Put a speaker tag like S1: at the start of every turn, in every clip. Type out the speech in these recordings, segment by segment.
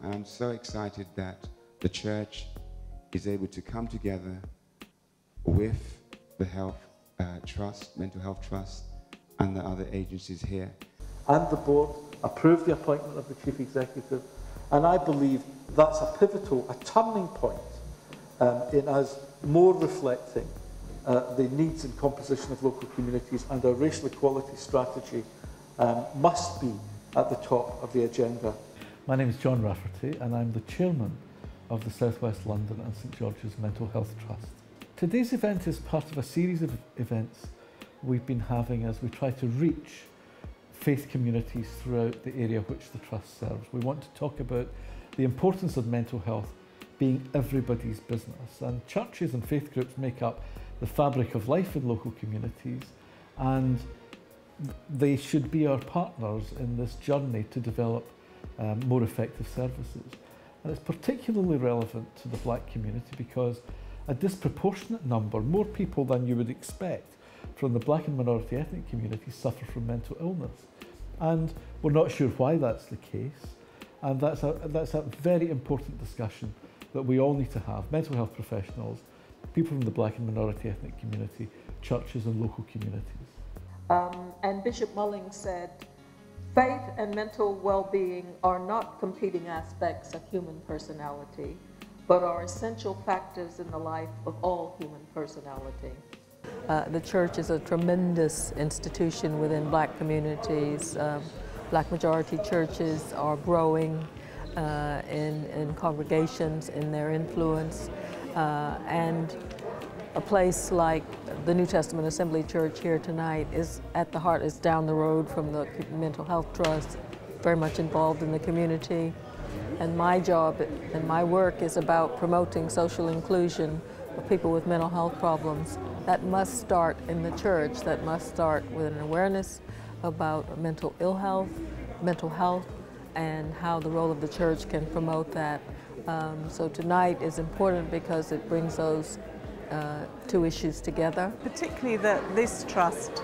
S1: I'm so excited that the church is able to come together with the health trust, mental health trust, and the other agencies here.
S2: And the board approved the appointment of the chief executive, and I believe that's a pivotal, a turning point in us more reflecting the needs and composition of local communities, and our racial equality strategy must be at the top of the agenda.
S3: My name is John Rafferty and I'm the chairman of the South West London and St George's Mental Health Trust. Today's event is part of a series of events we've been having as we try to reach faith communities throughout the area which the Trust serves. We want to talk about the importance of mental health being everybody's business, and churches and faith groups make up the fabric of life in local communities, and they should be our partners in this journey to develop more effective services. And it's particularly relevant to the black community because a disproportionate number, more people than you would expect from the black and minority ethnic communities, suffer from mental illness. And we're not sure why that's the case. And that's a very important discussion that we all need to have. Mental health professionals, people from the black and minority ethnic community, churches and local communities.
S4: And Bishop Mulling said, faith and mental well-being are not competing aspects of human personality, but are essential factors in the life of all human personality.
S5: The church is a tremendous institution within black communities. Black majority churches are growing in congregations, in their influence, and a place like the New Testament Assembly Church here tonight is at the heart, is down the road from the Mental Health Trust, very much involved in the community. And my job and my work is about promoting social inclusion of people with mental health problems. That must start in the church, that must start with an awareness about mental health, and how the role of the church can promote that. So tonight is important because it brings those two issues together.
S6: Particularly that this trust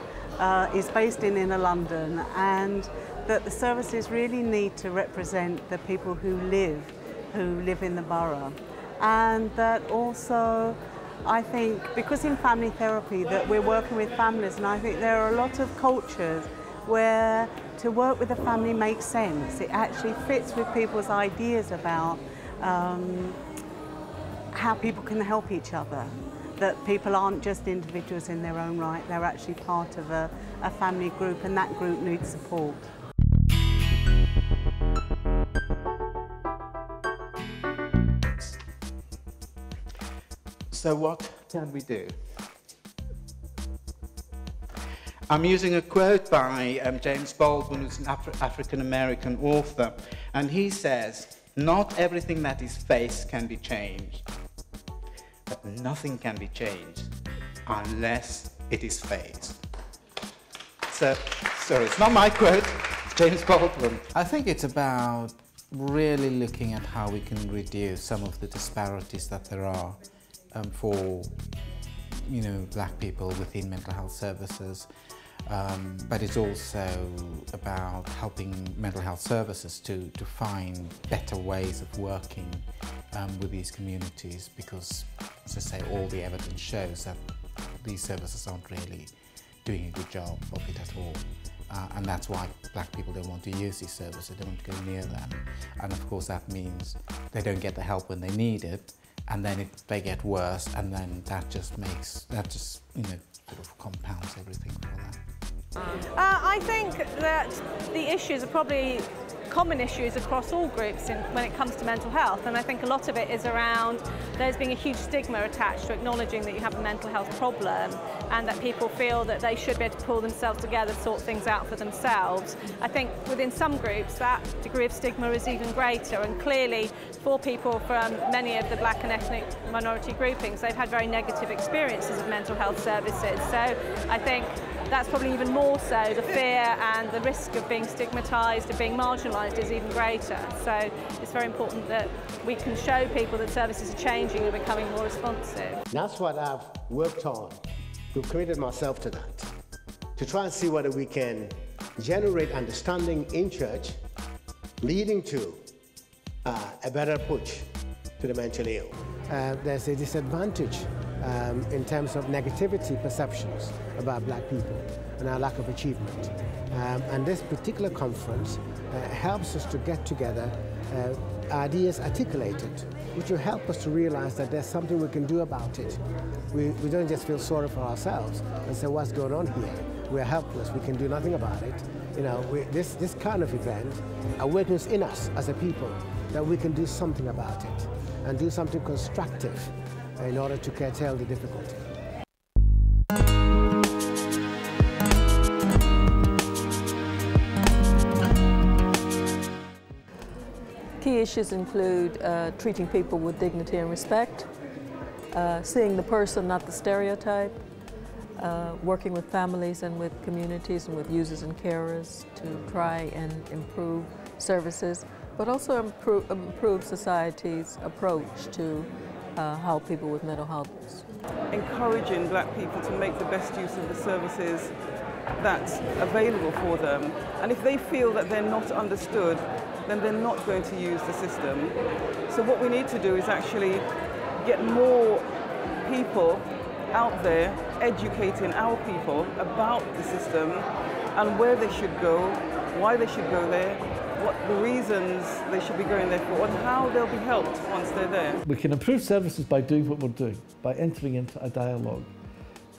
S6: is based in inner London, and that the services really need to represent the people who live in the borough. And that also, I think, because in family therapy that we're working with families, and I think there are a lot of cultures where to work with a family makes sense. It actually fits with people's ideas about how people can help each other. That people aren't just individuals in their own right, they're actually part of a family group, and that group needs support.
S7: So what can we do? I'm using a quote by James Baldwin, who's an African-American author, and he says, "Not everything that is faced can be changed, but nothing can be changed unless it is faced." So, sorry, it's not my quote, it's James Baldwin.
S8: I think it's about really looking at how we can reduce some of the disparities that there are for, black people within mental health services. But it's also about helping mental health services to find better ways of working with these communities, because, as I say, all the evidence shows that these services aren't really doing a good job of it at all. And that's why black people don't want to use these services, they don't want to go near them. And of course that means they don't get the help when they need it, and then they get worse, and then that just sort of compounds everything for them.
S9: I think that the issues are probably common issues across all groups when it comes to mental health, and I think a lot of it is around there's being a huge stigma attached to acknowledging that you have a mental health problem, and that people feel that they should be able to pull themselves together, sort things out for themselves. I think within some groups that degree of stigma is even greater, and clearly for people from many of the black and ethnic minority groupings, they've had very negative experiences of mental health services. So I think that's probably even more so. The fear and the risk of being stigmatised, of being marginalised is even greater. So it's very important that we can show people that services are changing and becoming more responsive.
S10: That's what I've worked on. We've committed myself to that, to try and see whether we can generate understanding in church, leading to a better approach to the mentally ill. There's a disadvantage in terms of negativity perceptions about black people and our lack of achievement. And this particular conference helps us to get together ideas articulated, which will help us to realize that there's something we can do about it. We don't just feel sorry for ourselves and say, what's going on here? We're helpless, we can do nothing about it. You know, this kind of event awakens in us as a people that we can do something about it and do something constructive in order to curtail the difficulty.
S5: Key issues include treating people with dignity and respect, seeing the person, not the stereotype, working with families and with communities and with users and carers to try and improve services, but also improve society's approach to how people with mental health.
S11: Encouraging black people to make the best use of the services that's available for them. And if they feel that they're not understood, then they're not going to use the system. So what we need to do is actually get more people out there educating our people about the system and where they should go, why they should go there, what the reasons they should be going there for, and how they'll be helped once they're there.
S3: We can improve services by doing what we're doing, by entering into a dialogue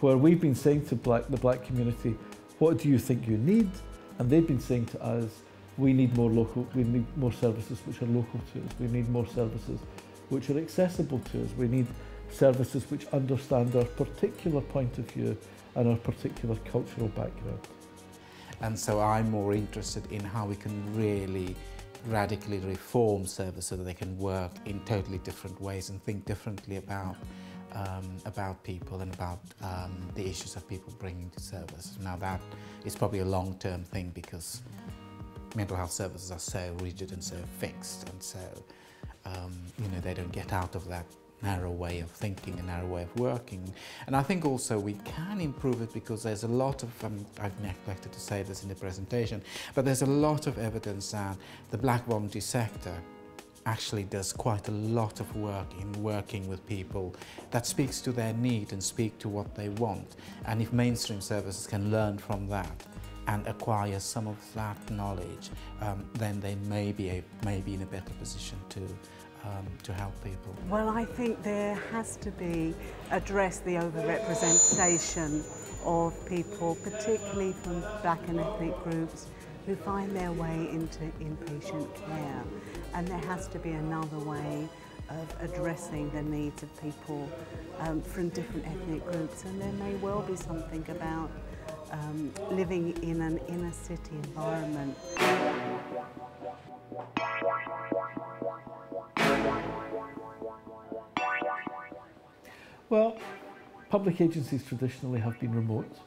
S3: where we've been saying to the black community, what do you think you need? And they've been saying to us, we need more services which are local to us. We need more services which are accessible to us. We need services which understand our particular point of view and our particular cultural background.
S8: And so I'm more interested in how we can really radically reform services so that they can work in totally different ways and think differently about people and about the issues that people bring to service. Now that is probably a long-term thing because mental health services are so rigid and so fixed, and so you know, they don't get out of that narrow way of thinking, a narrow way of working. And I think also we can improve it because there's a lot of, I've neglected to say this in the presentation, but there's a lot of evidence that the black voluntary sector actually does quite a lot of work in working with people that speaks to their need and speak to what they want. And if mainstream services can learn from that and acquire some of that knowledge, then they may be in a better position to help people.
S6: Well, I think there has to be address the overrepresentation of people, particularly from black and ethnic groups, who find their way into inpatient care. And there has to be another way of addressing the needs of people from different ethnic groups. And there may well be something about living in an inner city environment.
S3: Well, public agencies traditionally have been remote,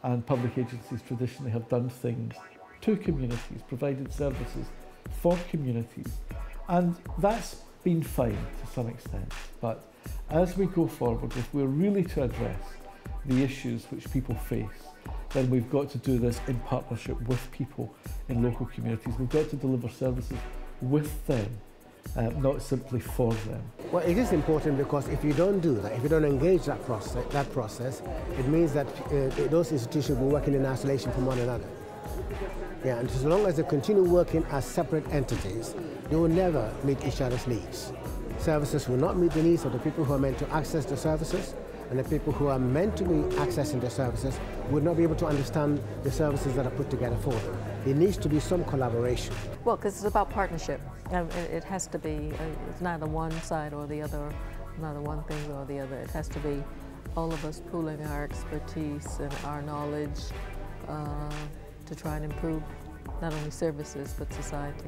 S3: and public agencies traditionally have done things to communities, provided services for communities, and that's been fine to some extent. But as we go forward, if we're really to address the issues which people face, then we've got to do this in partnership with people in local communities. We've got to deliver services with them, not simply for them.
S10: Well, it is important because if you don't do that, if you don't engage that process, it means that those institutions will be working in isolation from one another. Yeah, and as long as they continue working as separate entities, they will never meet each other's needs. services will not meet the needs of the people who are meant to access the services, and the people who are meant to be accessing the services would not be able to understand the services that are put together for them. There needs to be some collaboration.
S5: Well, because it's about partnership. It has to be, it's neither one side or the other, neither one thing or the other. It has to be all of us pooling our expertise and our knowledge to try and improve not only services but society.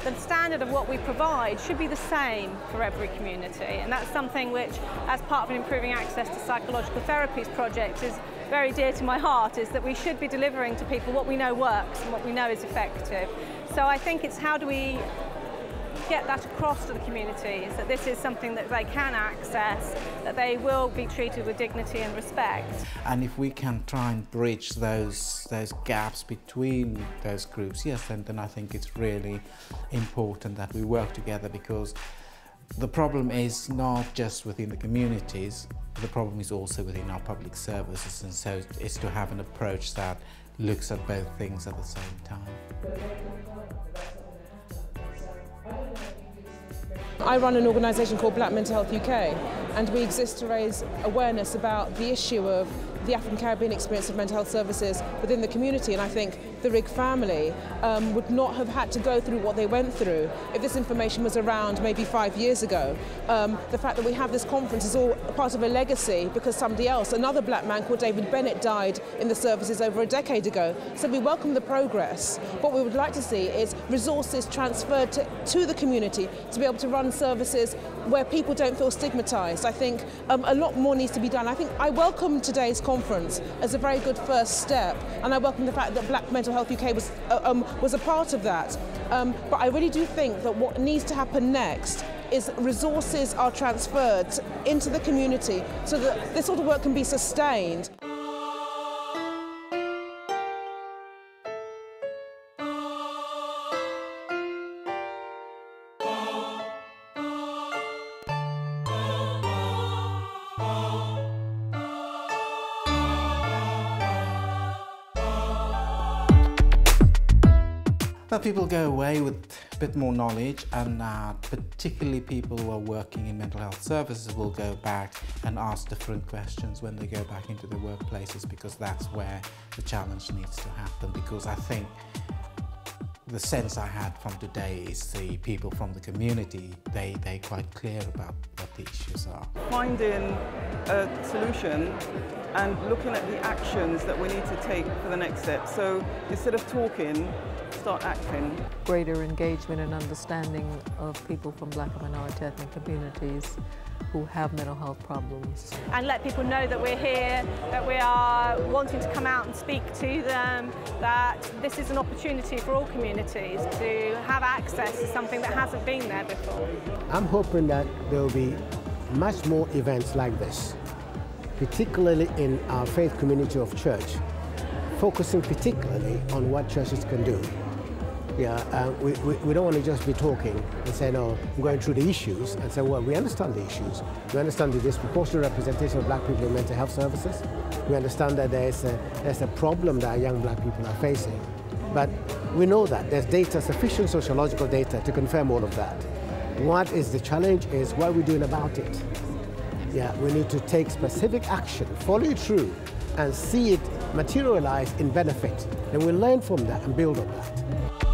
S9: The standard of what we provide should be the same for every community, and that's something which, as part of an Improving Access to Psychological Therapies project, is very dear to my heart, is that we should be delivering to people what we know works and what we know is effective. So I think it's how do we get that across to the communities, that this is something that they can access, that they will be treated with dignity and respect.
S8: And if we can try and bridge those gaps between those groups, yes, then I think it's really important that we work together, because the problem is not just within the communities, the problem is also within our public services, and so it's to have an approach that looks at both things at the same time.
S12: I run an organisation called Black Mental Health UK, and we exist to raise awareness about the issue of the African Caribbean experience of mental health services within the community, and I think the Rigg family would not have had to go through what they went through if this information was around maybe 5 years ago. The fact that we have this conference is all part of a legacy because somebody else, another black man called David Bennett, died in the services over a decade ago. So we welcome the progress. What we would like to see is resources transferred to the community to be able to run services where people don't feel stigmatised. I think a lot more needs to be done. I welcome today's conference as a very good first step, and I welcome the fact that Black Mental Health UK was a part of that. But I really do think that what needs to happen next is resources are transferred into the community so that this sort of work can be sustained.
S8: Well, people go away with a bit more knowledge, and particularly people who are working in mental health services will go back and ask different questions when they go back into their workplaces, because that's where the challenge needs to happen. Because I think the sense I had from today is the people from the community, they're quite clear about what the issues are.
S11: Finding a solution and looking at the actions that we need to take for the next step. So instead of talking, start acting.
S5: Greater engagement and understanding of people from Black and minority ethnic communities who have mental health problems.
S9: And let people know that we're here, that we are wanting to come out and speak to them, that this is an opportunity for all communities to have access to something that hasn't been there before.
S10: I'm hoping that there will be much more events like this, particularly in our faith community of church, focusing particularly on what churches can do. Yeah, we don't want to just be talking and say, no, I'm going through the issues, and say, well, we understand the issues. We understand the disproportionate representation of black people in mental health services. We understand that there's a problem that young black people are facing. But we know that there's data, sufficient sociological data to confirm all of that. What is the challenge is what we're doing about it. Yeah, we need to take specific action, follow it through, and see it materialize in benefit. And we learn from that and build on that.